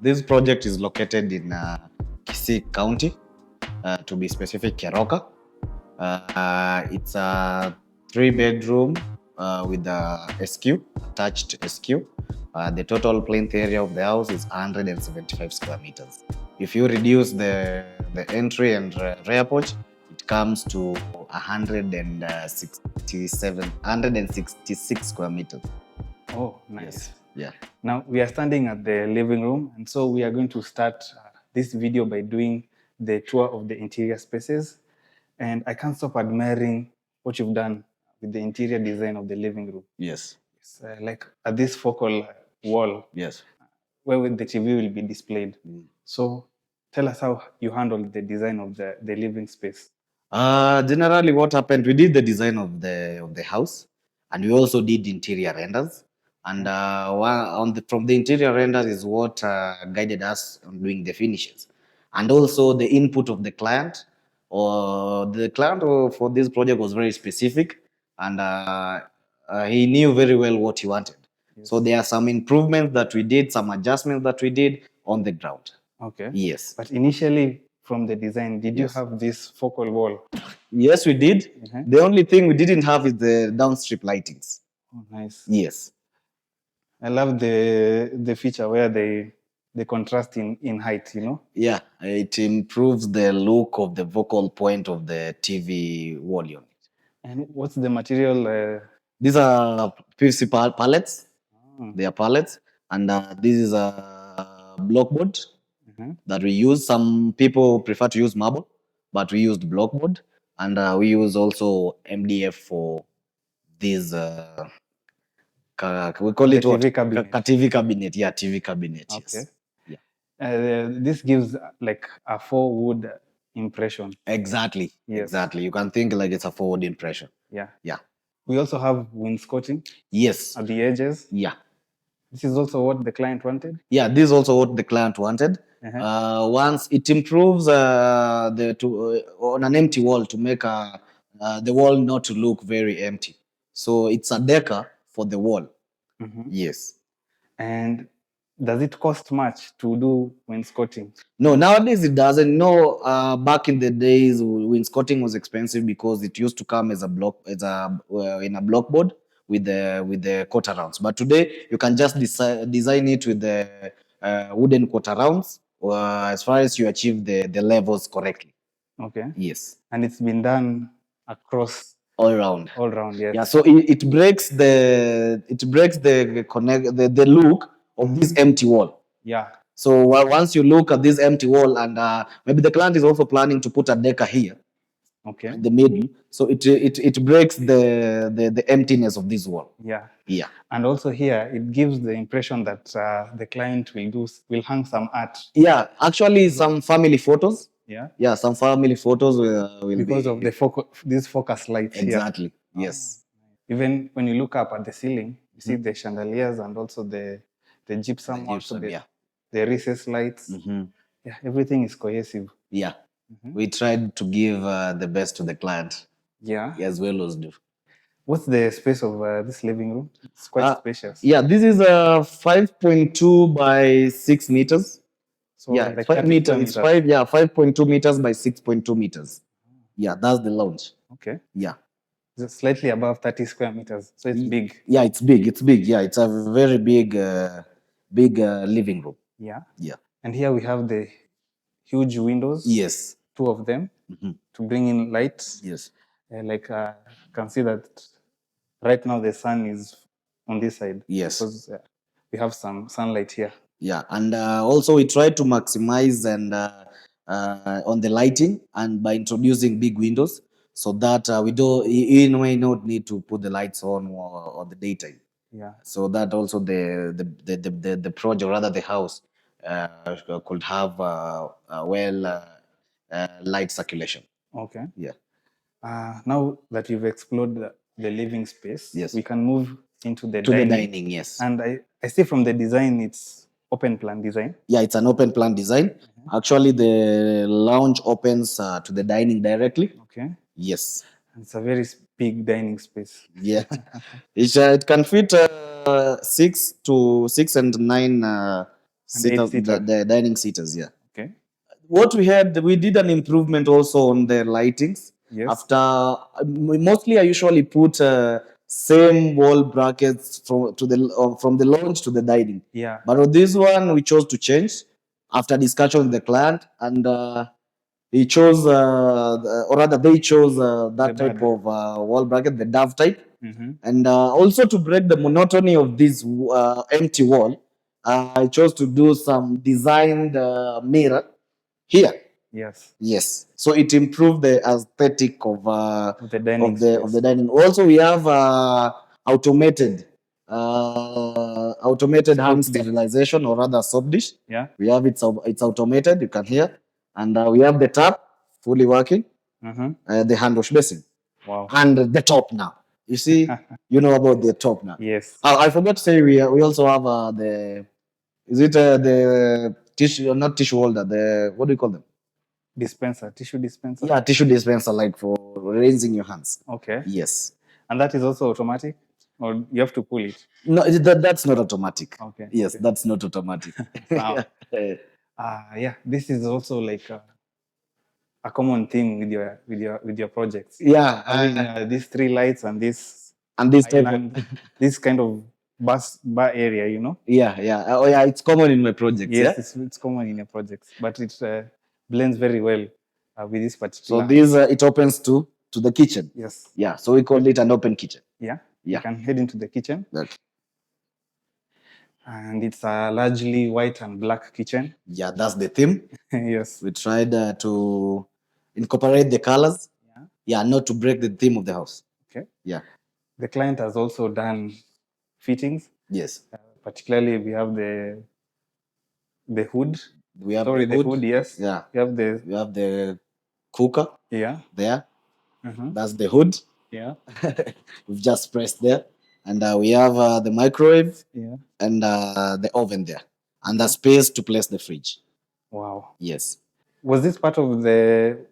This project is located in Kisii County, to be specific, Keroka. It's a 3-bedroom with a SQ, attached SQ. The total plinth area of the house is 175 square meters. If you reduce the entry and rear porch, it comes to 166 square meters. Oh, nice. Yes. Yeah. Now we are standing at the living room, and so we are going to start this video by doing the tour of the interior spaces. And I can't stop admiring what you've done with the interior design of the living room. Yes. It's, like at this focal wall, Yes. where the TV will be displayed. So tell us how you handled the design of the living space. Generally, what happened? We did the design of the house, and we also did interior renders. And from the interior renders is what guided us on doing the finishes, and also the input of the client. Or the client for this project was very specific, and he knew very well what he wanted. Yes. So there are some improvements that we did, some adjustments that we did on the ground. Okay. Yes. But initially, from the design, did you have this focal wall? Yes, we did. The only thing we didn't have is the downstrip lightings. Oh, nice. Yes. I love the feature where they contrast in height, you know? Yeah, it improves the look of the focal point of the TV wall unit. And what's the material? These are PVC pallets. They are pallets. And this is a blockboard that we use. Some people prefer to use marble, but we used blockboard. And we use also MDF for this, we call it what? TV cabinet. TV cabinet. Yeah, TV cabinet. Okay. Yes. Yeah. This gives like a 4-wood impression. Exactly. Yes. Exactly. You can think like it's a 4-wood impression. Yeah. Yeah. We also have wainscoting. Yes. At the edges. Yeah. This is also what the client wanted? Yeah, this is also what the client wanted. Once it improves on an empty wall to make the wall not to look very empty. So it's a decker for the wall. Yes. And does it cost much to do wainscoting? No, nowadays it doesn't. No, back in the days, wainscoting was expensive because it used to come as a block, in a blockboard with the quarter rounds. But today you can just design it with the wooden quarter rounds, as far as you achieve the levels correctly. Okay. Yes. And it's been done across all around. All around, yes. Yeah. So it breaks the look of this empty wall. Yeah. So once you look at this empty wall, and maybe the client is also planning to put a decker here. Okay. In the middle, so it breaks the emptiness of this wall. Yeah. Yeah. And also here, it gives the impression that the client will hang some art. Yeah, actually, some family photos. Yeah. Yeah, some family photos will because of these focus lights. Exactly. Here. Yes. Even when you look up at the ceiling, you see the chandeliers and also the gypsum, the recessed lights. Yeah, everything is cohesive. Yeah. We tried to give the best to the client. Yeah. As well as do. What's the space of this living room? It's quite spacious. Yeah, this is 5.2 by 6 meters. So yeah, like 5 meters. It's 5.2 meters by 6.2 meters. Yeah, that's the lounge. Okay. Yeah. It's slightly above 30 square meters. So it's big. Yeah, it's big. It's big. Yeah, it's a very big living room. Yeah. Yeah. And here we have the huge windows. Yes. 2 of them to bring in light. Yes. Like you can see that right now the sun is on this side. Yes. Because we have some sunlight here. Yeah, and also we try to maximize and on the lighting and by introducing big windows so that we may not need to put the lights on the daytime. Yeah. So that also the project, rather the house, could have light circulation. Okay. Yeah. Now that you've explored the living space, yes, we can move into the dining. Yes. And I see from the design it's open plan design. Yeah, it's an open plan design. Actually, the lounge opens to the dining directly. Okay. Yes. It's a very big dining space. Yeah. It can fit 6 and 9 An eight-seater. the dining seaters. Yeah. Okay. What we did an improvement also on the lightings. Yes. After mostly I usually put same wall brackets from the lounge to the dining. Yeah. But on this one we chose to change after discussion with the client, and he chose or rather they chose that The type bad. of wall bracket, the dove type. Mm-hmm. And also to break the monotony of this empty wall, I chose to do some designed mirror here. Yes. Yes, so it improved the aesthetic of The dining of the dining. Also, we have automated hand Soap dish. sterilization, or rather soap dish. Yeah. We have it's automated. You can hear, and we have the tap fully working. Mm-hmm. The hand wash basin. Wow. And the top now. You see, you know about the top now. Yes. I forgot to say we also have the the tissue, not tissue holder, the what do you call them? Dispenser, tissue dispenser. Yeah, tissue dispenser, like for rinsing your hands. Okay. Yes. And that is also automatic, or you have to pull it? No, that's not automatic. Okay. Yes, Okay. that's not automatic. Wow. Yeah, this is also like a common theme with your projects. Yeah, Having these three lights and this type of, island, this kind of bar area, you know. yeah. Oh yeah, it's common in my projects. Yes, Yeah. it's common in your projects, but it blends very well with this So particular. this it opens to the kitchen. Yes. Yeah. So we call it an open kitchen. Yeah. Yeah. You can head into the kitchen. Okay. And it's a largely white and black kitchen. Yeah, that's the theme. Yes. We tried to incorporate the colors. Yeah. Yeah, not to break the theme of the house. Okay. Yeah. The client has also done fittings. Yes. Particularly, we have the hood. We have the hood. Yes. Yeah. We have the cooker. Yeah. There. Mm-hmm. That's the hood. Yeah. We've just pressed there. And we have the microwave. Yeah. And the oven there. And the space to place the fridge. Wow. Yes. Was this part of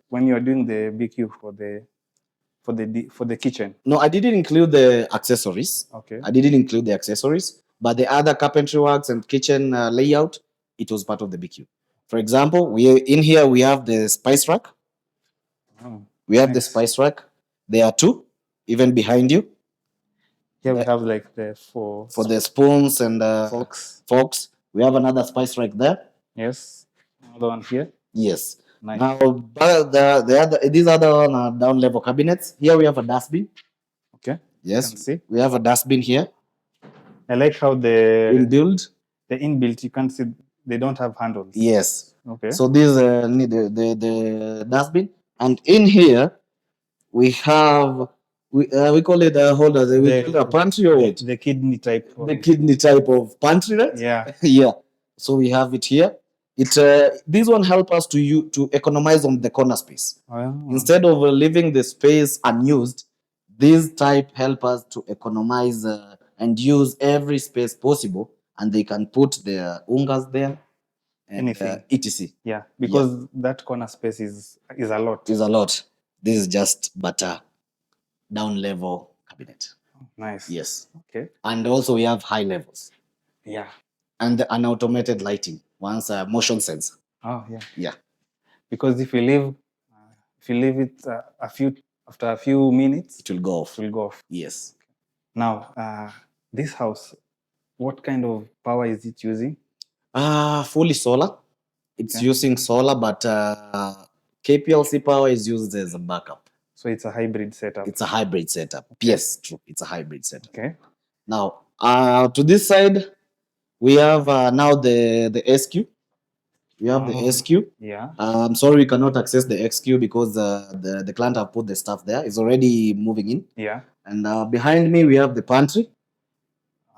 when you are doing the BQ for the kitchen? No, I didn't include the accessories. Okay. I didn't include the accessories, but the other carpentry works and kitchen layout, it was part of the BQ. For example, in here we have the spice rack. Oh, we have the spice rack. There are two, even behind you. Here we have like for the spoons and forks. We have another spice rack there. Yes. Another one here. Yes. Nice. Now, these other one are down level cabinets. Here we have a dustbin. Okay. Yes. You can see. We have a dustbin here. I like how the inbuilt, you can see they don't have handles. Yes. Okay. So these need the dustbin, and in here we have we call it a holder. We call it a pantry or what? The kidney type. The kidney type of pantry, right? Yeah. Yeah. So we have it here. This one help us to economize on the corner space. Oh. Instead of leaving the space unused, this type help us to economize and use every space possible, and they can put their ungas there. And, anything. etc. Yeah, because that corner space is a lot. Is a lot. This is just but a down level cabinet. Oh, nice. Yes. Okay. And also we have high levels. Yeah. And an automated lighting, once motion sensor. Oh yeah. Yeah. Because if you leave it after a few minutes, it will go off. It will go off. Yes. Now, this house, what kind of power is it using? Fully solar. It's using solar, but KPLC power is used as a backup. So it's a hybrid setup. It's a hybrid setup. Okay. Yes, true. It's a hybrid setup. Okay. Now, to this side, we have now the SQ. We have the SQ. Yeah. I'm sorry we cannot access the XQ because the client have put the stuff there. It's already moving in. Yeah. And behind me we have the pantry.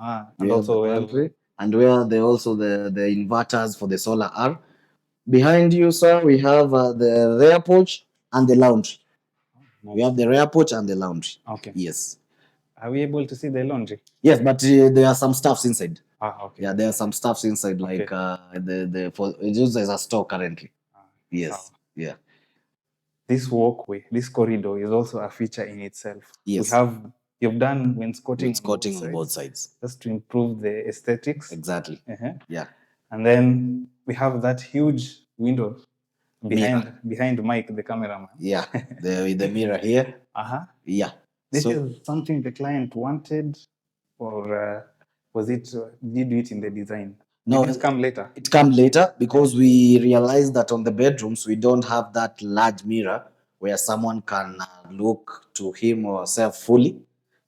And also pantry. And where they also the inverters for the solar are. Behind you, sir, we have the rear porch and the laundry. Nice. We have the rear porch and the laundry. Okay. Yes. Are we able to see the laundry? Yes, but there are some stuffs inside. Okay. Yeah, there are some stuffs inside, like it's used as a store currently. Yes. So, yeah. This walkway, this corridor is also a feature in itself. Yes. You've done wainscoting on both sides. Just to improve the aesthetics. Exactly. Uh-huh. Yeah. And then we have that huge window behind Mike, the cameraman. Yeah, the mirror here. Uh-huh. Yeah. This So is something the client wanted, or was it, did you do it in the design? no, Did it come later? it comes later because we realized that on the bedrooms we don't have that large mirror where someone can look to him or herself fully.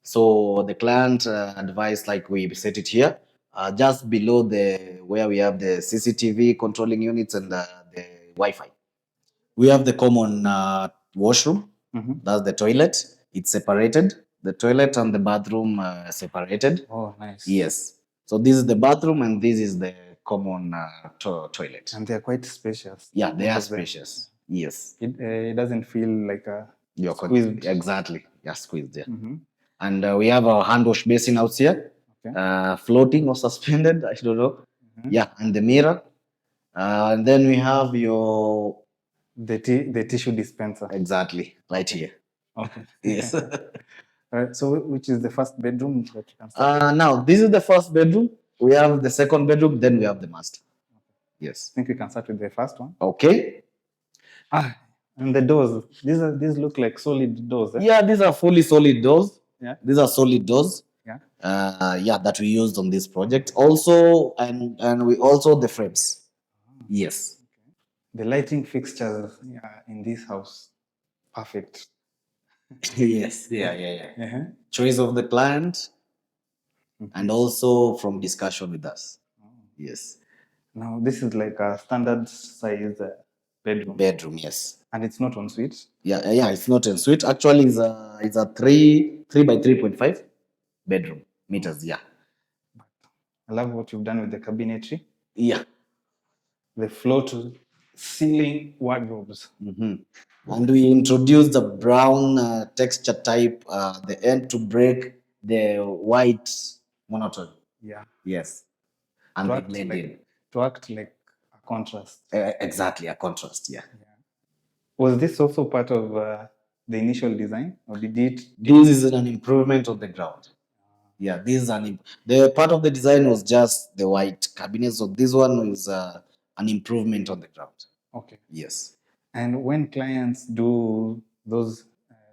So the client advised like we set it here, just below the where we have the CCTV controlling units and the Wi-Fi. We have the common washroom. That's the toilet. It's separated. The toilet and the bathroom separated. Oh, nice. Yes. So this is the bathroom and this is the common toilet. And they're quite spacious. Yeah, they are both of them. spacious. Yes. It doesn't feel like a You're squeezed. exactly. You're squeezed there. Mhm. And we have our hand wash basin out here, Okay. floating or suspended. I don't know. Yeah, and the mirror. And then we have your The tissue dispenser. exactly right here. Okay. Yes. So which is the first bedroom that you can start? Now this is the first bedroom. We have the second bedroom. Then we have the master. Yes. I think we can start with the first one. Okay. And the doors. These look like solid doors. Eh? Yeah, these are fully solid doors. Yeah. These are solid doors. Yeah. Yeah, that we used on this project. Also, and we also the frames. Yes. The lighting fixtures in this house, perfect. Yes. Yeah. Uh-huh. Choice of the client, and also from discussion with us. Yes. Now this is like a standard size bedroom. Bedroom. Yes. And it's not en suite. Yeah. It's not en suite. Actually, it's a 3 by 3.5 bedroom meters. Yeah. I love what you've done with the cabinetry. Yeah. The floor to ceiling wardrobes. And we introduced the brown texture type, the end to break the white monotone. Yeah. Yes. And they blend in. To act like a contrast. Exactly, a contrast. Yeah. Was this also part of the initial design, or did it? This is an improvement on the ground. Yeah, this is the part of the design was just the white cabinet. So this one is an improvement on the ground. Okay. Yes. And when clients do those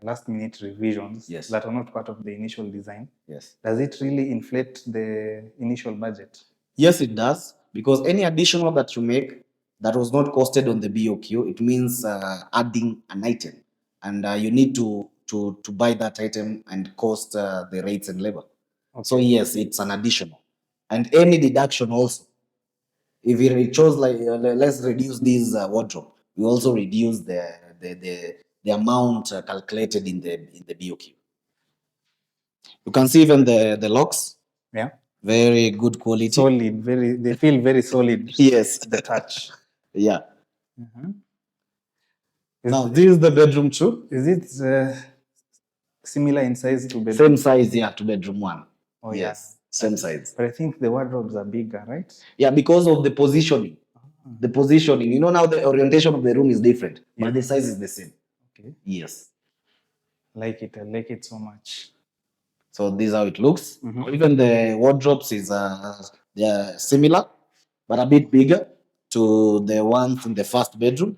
last minute revisions Yes. that are not part of the initial design, yes, does it really inflate the initial budget? Yes, it does, because any additional that you make that was not costed on the BOQ, it means adding an item, and you need to buy that item and cost the rates and labor. Okay. So yes, it's an additional, and any deduction also. If we chose like let's reduce this wardrobe, we also reduce the amount calculated in the BOQ. You can see even the locks. Yeah. Very good quality. Solid, they feel very solid. Yes. The touch. Yeah. Now, this is the bedroom too. Is it similar in size to bedroom? Same size, yeah, to bedroom one. Oh, yes, same size. But I think the wardrobes are bigger, right? Yeah, because of the positioning. The positioning. You know, now the orientation of the room is different, but the size is the same. Okay. Yes. I like it so much. So this is how it looks. Even the wardrobes is they are similar, but a bit bigger to the ones in the first bedroom.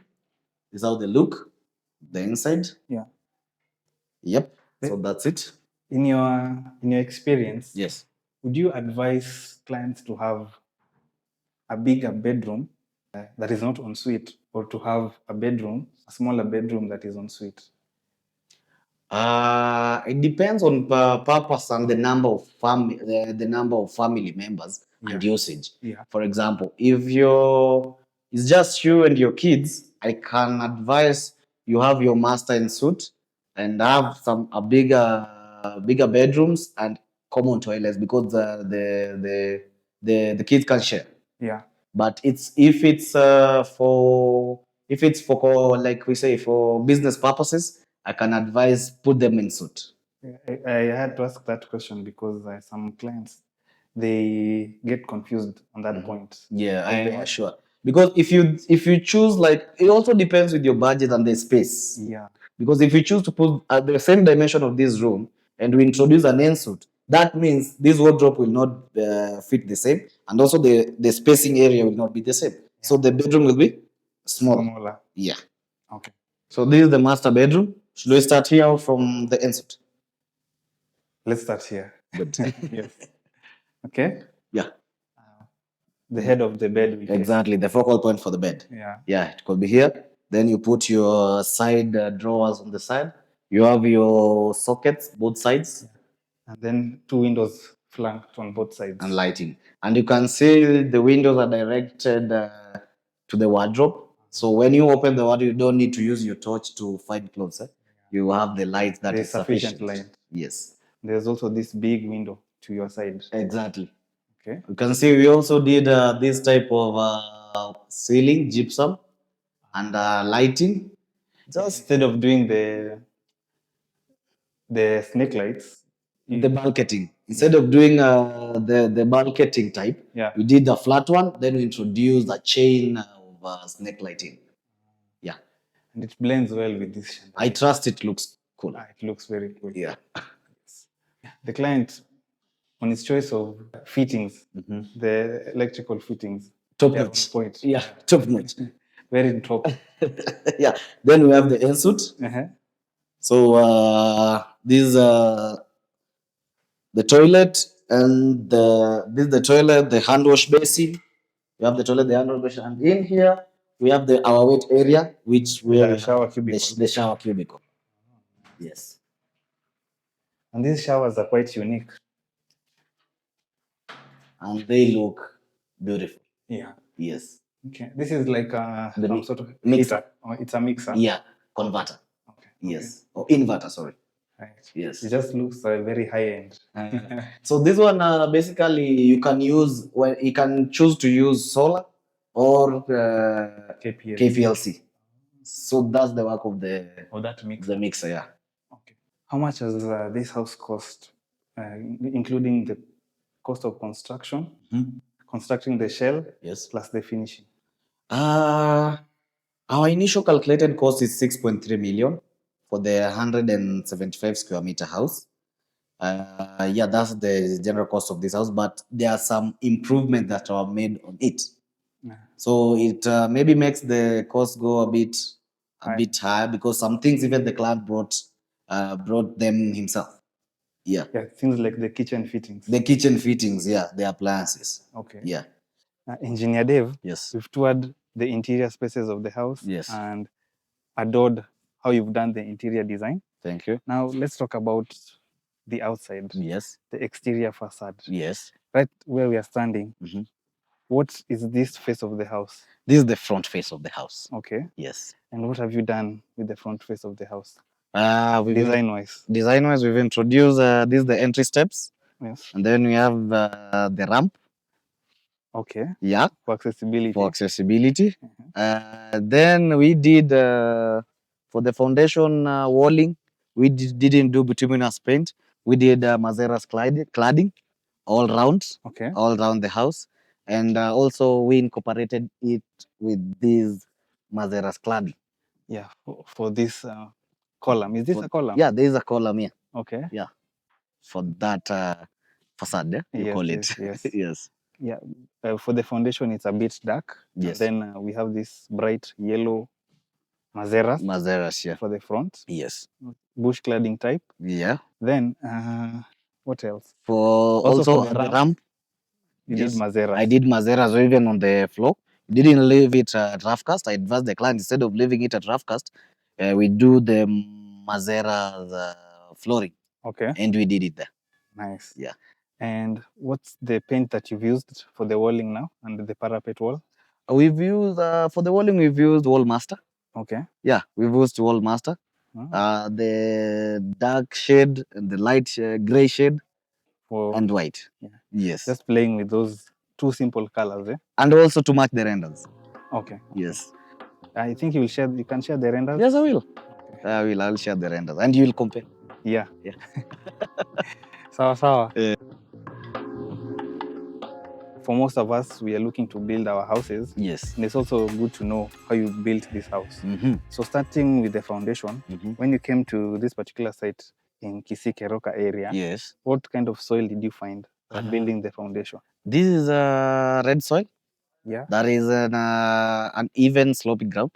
This is how they look. The inside. Yeah. Yep. So that's it. In your experience, yes, would you advise clients to have a bigger bedroom that is not en suite, or to have a smaller bedroom that is en suite? It depends on purpose and the number of family members and usage. Yeah. For example, if it's just you and your kids, I can advise you have your master en suite and have a bigger bedrooms and common toilets, because the kids can share. Yeah. But if it's for like we say for business purposes, I can advise put them in suit. I had to ask that question because some clients, they get confused on that point. Yeah, I am sure. Because if you choose, like, it also depends with your budget and the space. Yeah. Because if you choose to put at the same dimension of this room and we introduce an en suite, That means this wardrobe will not fit the same, and also the spacing area will not be the same. So the bedroom will be smaller. Smaller. Yeah. Okay. So this is the master bedroom. Should we start here from the ensuite? Let's start here. Good. Yes. Okay. Yeah. The head of the bed. Exactly, the focal point for the bed. Yeah. Yeah, it could be here. Then you put your side drawers on the side. You have your sockets, both sides, And then 2 windows flanked on both sides. and lighting. And you can see the windows are directed to the wardrobe. So when you open the wardrobe, you don't need to use your torch to find clothes. You have the light that There's is sufficient sufficient. light. Yes, There's also this big window to your side. exactly. Okay. You can see we also did this type of ceiling, gypsum, and lighting. Just Instead of doing the snake lights, the bulketing. Instead of doing the bulketing type, yeah, we did the flat one. Then we introduced a chain of snake lighting. Yeah, and it blends well with this chandelier. I trust it looks cool. It looks very cool. Yeah. The client, on his choice of fittings, the electrical fittings, Top they are on notch. point. Yeah, top notch. Very top. Yeah. Then we have the ensuite. Uh-huh. So this the toilet and this is the toilet, the hand wash basin. We have the toilet, the hand wash basin, and in here we have our wet area, which we The have shower cubicle. the shower cubicle. Yes. And these showers are quite unique. And they look beautiful. Yeah. Yes. Okay. This is like some sort of mixer. heater. Or it's a mixer. Yeah. Converter. Okay. Yes. Or inverter, sorry. Right. Yes. It just looks very high end. So this one basically you can use you can choose to use solar or KPLC. So that's the work of that mixer. The mixer, yeah. Okay. How much has this house cost, including the cost of construction, constructing the shell, yes, plus the finishing? Our initial calculated cost is 6.3 million for the 175 square meter house. Yeah, that's the general cost of this house, but there are some improvements that are made on it. Yeah. So it maybe makes the cost go a bit higher because some things even the client brought them himself. Yeah. Yeah, things like the kitchen fittings. The kitchen fittings, yeah, the appliances. Okay. Yeah. Engineer Dave, yes, we've toured the interior spaces of the house. Yes. And adored how you've done the interior design. Thank you. Now let's talk about the outside. Yes. The exterior facade. Yes. Right where we are standing. What is this face of the house? This is the front face of the house. Okay. Yes. And what have you done with the front face of the house? Design-wise, we've introduced this is the entry steps. Yes. And then we have the ramp. Okay. Yeah. For accessibility. Then we did for the foundation walling, we didn't do bituminous paint. We did Mazeras cladding all round. Okay. All around the house. And also we incorporated it with this Mazeras cladding. Yeah, for this column. Is this a column? Yeah, there is a column here. Okay. Yeah. For that facade, you call it. Yes. Yes. Yeah. For the foundation, it's a bit dark. Yes. And then we have this bright yellow Mazeras. Yeah. For the front. Yes. Bush cladding type. Yeah. Then what else? For also for the ramp. You did Mazeras. I did Mazeras even on the floor. Didn't leave it at rough cast. I advised the client instead of leaving it at rough cast, we do the Mazeras flooring. Okay. And we did it there. Nice. Yeah. And what's the paint that you've used for the walling now and the parapet wall? We've used for the walling. We've used Wall Master. Okay. Yeah, we've used Wall Master. The dark shade and the light gray shade and white. Yeah. Yes. Just playing with those two simple colors, eh? And also to match the renders. Okay. Yes. I think you can share the renders. Yes, I will. Okay. I'll share the renders and you will compare. Yeah. Yeah. Sawa. For most of us, we are looking to build our houses. Yes. And it's also good to know how you built this house. So starting with the foundation, when you came to this particular site, in Kisii Keroka area. Yes. What kind of soil did you find for building the foundation? This is a red soil. Yeah. That is an even sloping ground.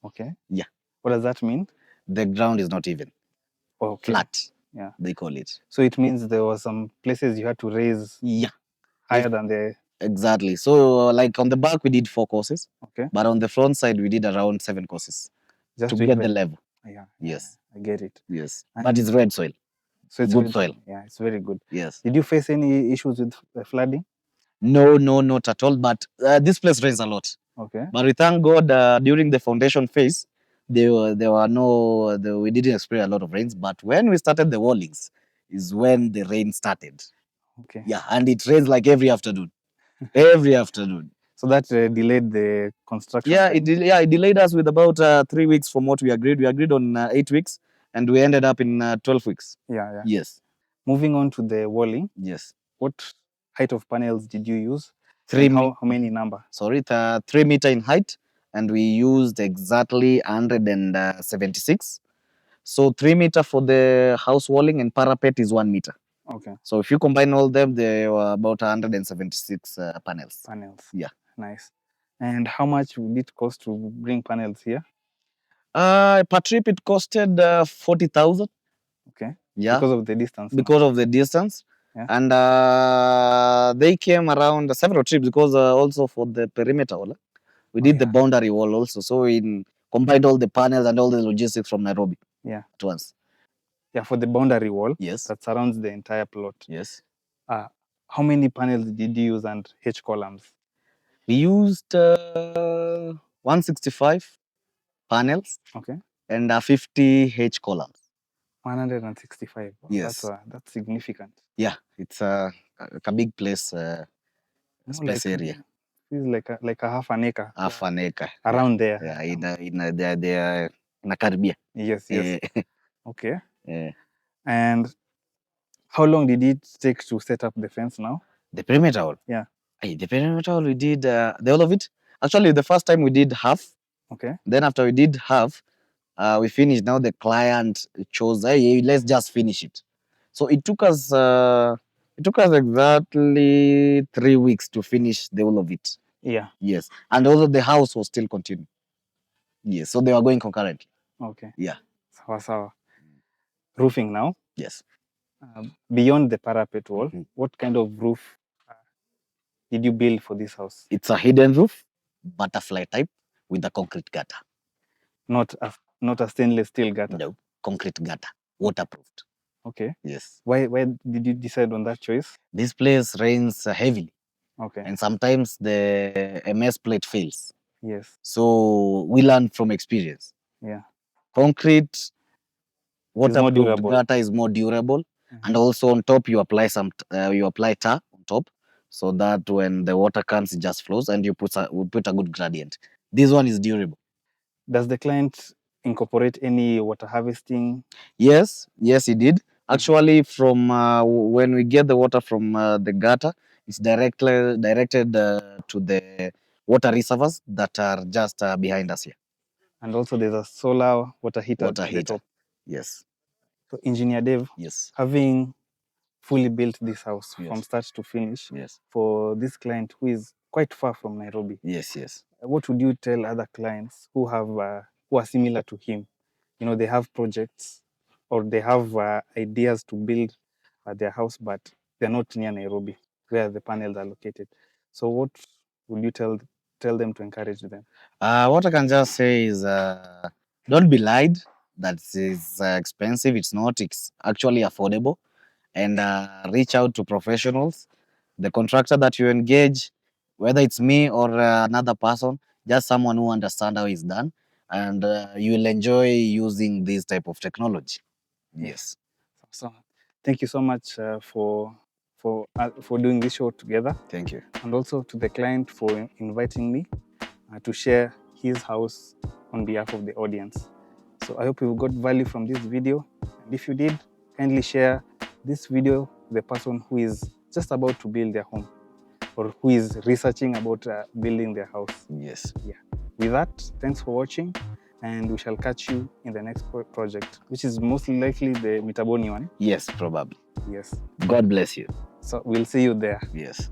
Okay. Yeah. What does that mean? The ground is not even. Okay. Flat, Yeah. they call it. So it means there were some places you had to raise Yeah, higher than the. exactly. So like on the back we did 4 courses, Okay. but on the front side we did around 7 courses Just to to get even. the level. Yeah. Yes. I get it. Yes. And But it's red soil. so it's Good red soil. Yeah, it's very good. Yes. Did you face any issues with flooding? No, not at all. But this place rains a lot. Okay. But we thank God during the foundation phase, we didn't experience a lot of rains. But when we started the wallings, is when the rain started. Okay. Yeah, and it rains like every afternoon. Every afternoon. So that delayed the construction. Yeah, time. it delayed us with about 3 weeks from what we agreed. We agreed on 8 weeks, and we ended up in 12 weeks. Yeah. Yes. Moving on to the walling, Yes. what height of panels did you use? 3 And me- how many number? Sorry, 3 meter in height, and we used exactly 176. So 3 meter for the house walling, and parapet is 1 meter. Okay. So if you combine all them, they were about 176 panels. Panels. Yeah. Nice. And how much would it cost to bring panels here? Per trip it costed 40,000. Okay. Yeah. Because of the distance. Because of the distance. Yeah. And they came around several trips because also for the perimeter wall, we did the boundary wall also. So we combined all the panels and all the logistics from Nairobi. Yeah. At once. Yeah, for the boundary wall. Yes. That surrounds the entire plot. Yes. How many panels did you use and H columns? We used 165 panels. Okay. And 50 H columns. 165. Yes. That's significant. Yeah, it's a big place, space Like, area. It's like a half an acre. Half an acre. Around there. Yeah, in a Caribbean. Yes. Okay. Yeah. And how long did it take to set up the fence now? The perimeter wall. Yeah. The perimeter wall, we did the whole of it. Actually, the first time we did half. Okay. Then after we did half, we finished. Now the client chose, hey, let's just finish it. So it took us exactly 3 weeks to finish the whole of it. Yeah. Yes. And also the house was still continuing. Yes. So they were going concurrently. Okay. Yeah. Sawa. Roofing now. Yes. Beyond the parapet wall, Mhm. what kind of roof did you build for this house? It's a hidden roof, butterfly type with a concrete gutter. Not a stainless steel gutter. No, concrete gutter, waterproofed. Okay. Yes. Why did you decide on that choice? This place rains heavily. Okay. And sometimes the MS plate fails. Yes. So we learn from experience. Yeah. Concrete waterproof durable. gutter is more durable. Mhm. And also on top you apply tar on top, so that when the water comes it just flows, and we put a good gradient. This one is durable. Does the client incorporate any water harvesting? Yes, he did. Actually, from when we get the water from the gutter, it's directed to the water reservoirs that are just behind us here. And also there's a solar water heater Water at the heater. top. Yes. So Engineer Dave, Yes. having fully built this house Yes. from start to finish, Yes. for this client who is quite far from Nairobi, Yes. what would you tell other clients who are similar to him? You know, they have projects or they have ideas to build their house, but they're not near Nairobi where the panels are located. So what would you tell them to encourage them? What I can just say is don't be lied that it's expensive. It's not. It's actually affordable. And reach out to professionals. The contractor that you engage, whether it's me or another person, just someone who understands how it's done, and you will enjoy using this type of technology. Yes. So thank you so much for doing this show together. Thank you. And also to the client for inviting me to share his house on behalf of the audience. So I hope you got value from this video. And if you did, kindly share this video with the person who is just about to build their home or who is researching about building their house. Yes. Yeah. With that, thanks for watching. and we shall catch you in the next project, which is most likely the Mitaboni one. Yes, probably. Yes. God bless you. So we'll see you there. Yes.